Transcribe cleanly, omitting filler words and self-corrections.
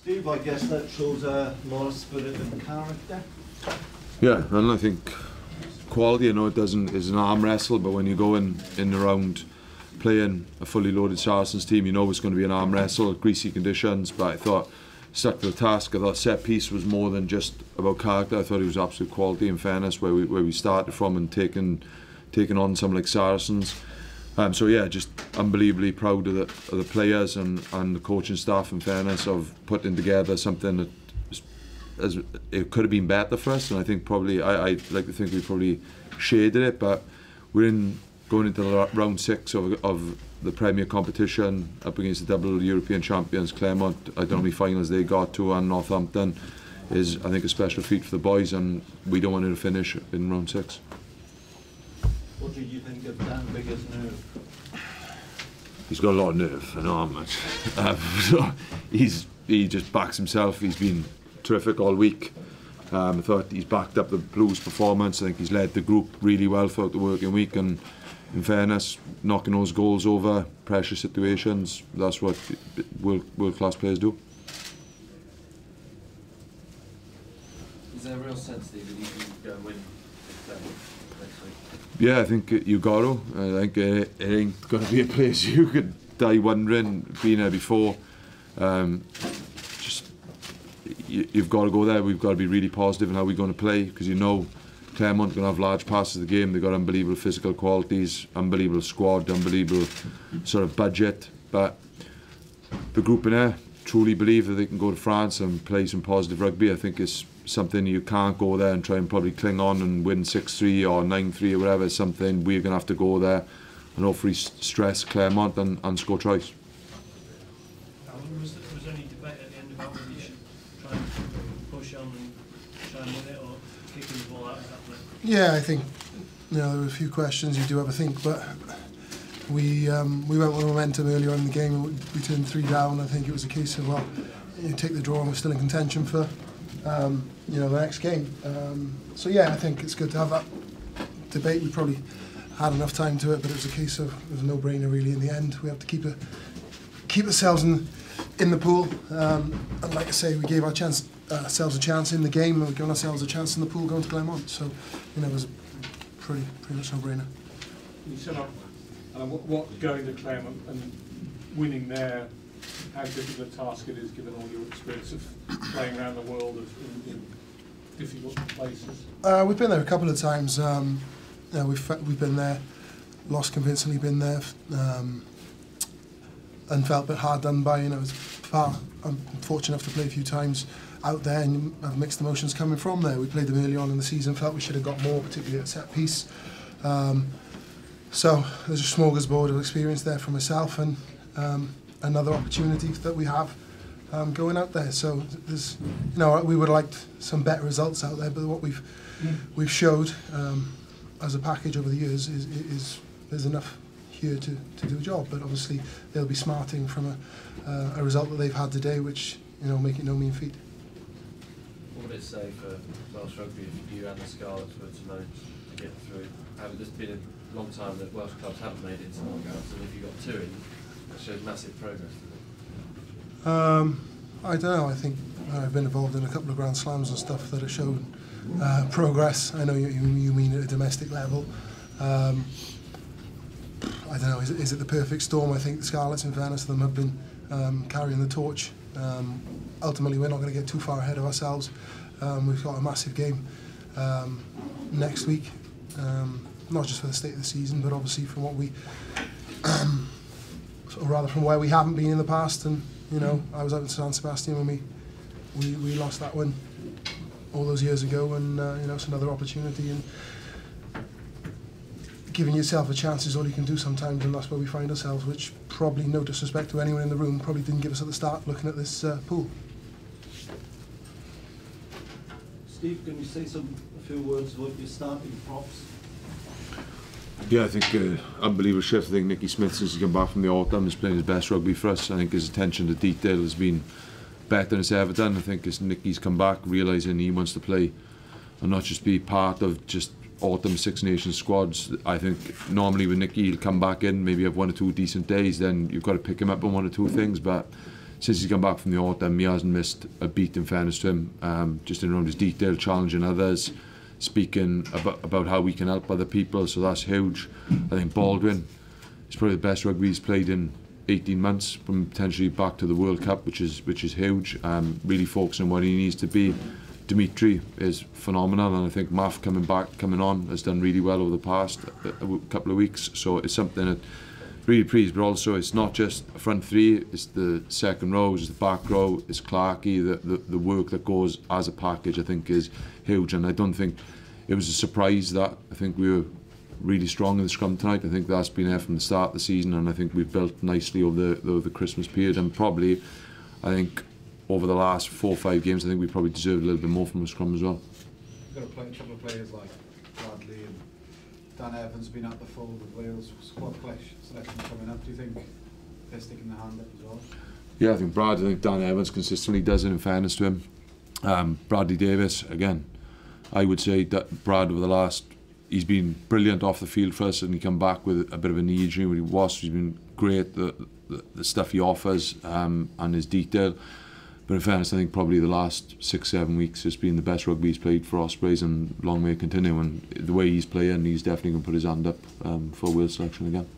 Steve, I guess that shows a lot of spirit and character. Yeah, and I think quality, I know it is an arm wrestle, but when you go in around playing a fully loaded Saracens team, you know it's going to be an arm wrestle, greasy conditions, but I thought stuck to the task. I thought set piece was more than just about character. I thought it was absolute quality and fairness where we started from and taking on something like Saracens. So yeah, just unbelievably proud of the players and the coaching staff, in fairness, of putting together something that it could have been better for us. And I think probably I like to think we probably shaded it, but we're going into the round 6 of the Premier competition up against the double European champions Clermont. I don't know how many finals they got to, and Northampton is, I think, a special feat for the boys, and we don't want it to finish in round 6. What did you think of Dan Bigger's nerve? He's got a lot of nerve, I know how much. So he just backs himself. He's been terrific all week. I thought he's backed up the Blues' performance. I think he's led the group really well throughout the working week, and in fairness, knocking those goals over pressure situations, that's what world-class players do. Is there a real sense, Steve, that you can go and win next week? Yeah, I think you got to. I think it ain't going to be a place you could die wondering, being there before. You've got to go there. We've got to be really positive in how we're going to play, because you know Clermont going to have large parts of the game. They've got unbelievable physical qualities, unbelievable squad, unbelievable sort of budget. But the group in there truly believe that they can go to France and play some positive rugby. I think it's something you can't go there and try and probably cling on and win 6-3 or 9-3 or whatever. It's something we're going to have to go there and hopefully stress Clermont and score tries. Was there any debate at the end about whether you should try and push on and try and win it, or kicking the ball out of that play? Yeah, I think there were a few questions you do have a think, but we went with momentum earlier on in the game, and we turned 3 down. I think it was a case of, well, you take the draw and we're still in contention for the next game. So yeah, I think it's good to have that debate. We probably had enough time to it, but it was a case of it was a no-brainer really in the end. We have to keep ourselves in the pool, and like I say, we gave ourselves a chance in the game, and we've given ourselves a chance in the pool going to Clermont. So it was pretty much no-brainer. Can you sum up what going to Clermont and winning there, how difficult a task it is given all your experience of playing around the world in difficult places? We've been there a couple of times. We've been there, lost convincingly, been there, and felt a bit hard done by. I'm fortunate enough to play a few times out there and have mixed emotions coming from there. We played them early on in the season, felt we should have got more, particularly at set piece. So there's a smorgasbord of experience there for myself, and another opportunity that we have going out there. So there's, we would have liked some better results out there, but what we've showed as a package over the years is there's enough here to do a job. But obviously they'll be smarting from a result that they've had today, which make it no mean feat. What would it say for Welsh rugby if you and the Scarlets were to manage to get through? There's been a long time that Welsh clubs haven't made it into knockouts, and if you got 2 in, that shows massive progress. I don't know. I think I've been involved in a couple of Grand Slams and stuff that have shown progress. I know you mean at a domestic level. I don't know. Is it the perfect storm? I think the Scarlets, in fairness to them, have been carrying the torch. Ultimately, we're not going to get too far ahead of ourselves. We've got a massive game next week, not just for the state of the season, but obviously from what we, or rather from where we haven't been in the past. And I was out in San Sebastian when we lost that one all those years ago, and it's another opportunity. And giving yourself a chance is all you can do sometimes, and that's where we find ourselves, which probably, no disrespect to anyone in the room, probably didn't give us at the start looking at this pool. Steve, can you say a few words about your starting props? Yeah, I think unbelievable shift. I think Nicky Smith, since he's come back from the autumn, is playing his best rugby for us. I think his attention to detail has been better than it's ever done. I think as Nicky's come back, realising he wants to play and not just be part of just autumn Six Nations squads. I think normally with Nicky, he'll come back in, maybe have 1 or 2 decent days, then you've got to pick him up on 1 or 2 things. But since he's come back from the autumn, he hasn't missed a beat, in fairness to him, just in around his detail, challenging others, speaking about how we can help other people, so that's huge. I think Baldwin is probably the best rugby he's played in 18 months, from potentially back to the World Cup, which is huge. Really focusing on what he needs to be. Dimitri is phenomenal, and I think Maff coming on has done really well over the past couple of weeks, so it's something that really pleased, but also it's not just a front three, it's the second row, it's the back row, it's Clarkey, the work that goes as a package I think is huge, and I don't think it was a surprise that I think we were really strong in the scrum tonight. I think that's been there from the start of the season, and I think we've built nicely over the Christmas period, and probably I think over the last 4 or 5 games I think we probably deserved a little bit more from the scrum as well. You've got a couple of players like Bradley and Dan Evans been at the fold with Wales squad selection coming up. Do you think they're sticking their hand up as well? Yeah, I think Dan Evans consistently does it, in fairness to him. Bradley Davis, again, I would say that Brad over the last, he's been brilliant off the field for us, and he come back with a bit of a knee injury when he was. He's been great, the stuff he offers and his detail. But in fairness, I think probably the last 6-7 weeks has been the best rugby he's played for Ospreys, and long may it continue. And the way he's playing, he's definitely going to put his hand up for Wales selection again.